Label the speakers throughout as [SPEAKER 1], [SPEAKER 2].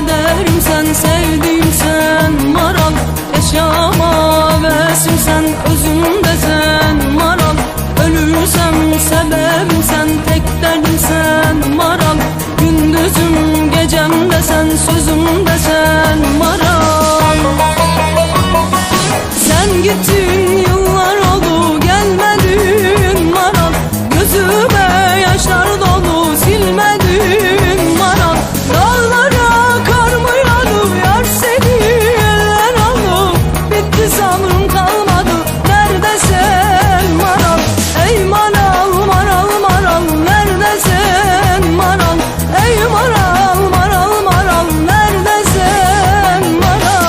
[SPEAKER 1] kaderim sen, sevdiğim sen maral. Yaşama vesim sen, özümde sen maral. Ölürsem sebebim sen, tek derdim sen maral. Gündüzüm gecemde sen, sözümde sen maral. Sen gittin yıllar oldu, gelmedin maral. Gözüme yaşlar dolu, silmedin maral. Dağlara kar mı yağdı, yar seni eller aldı. Bitti sabrım kalmadı, neredesin maral? Ey maral maral maral, neredesin maral? Ey maral maral maral, neredesin maral?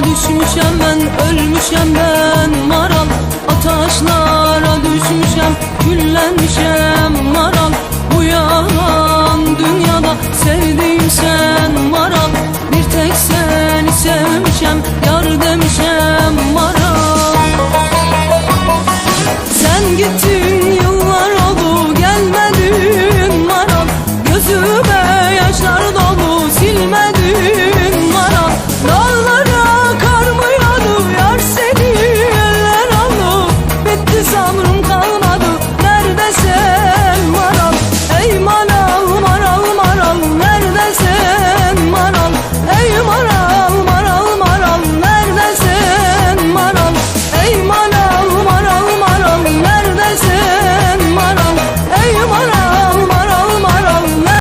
[SPEAKER 1] Düşmüşem ben, ölmüşem ben maral. Ataşlara düşmüşem, küllenmişem maral. Bu yalan dünyada sevdiğim sen maral. Bir tek seni sevmişem, yar demişem maral.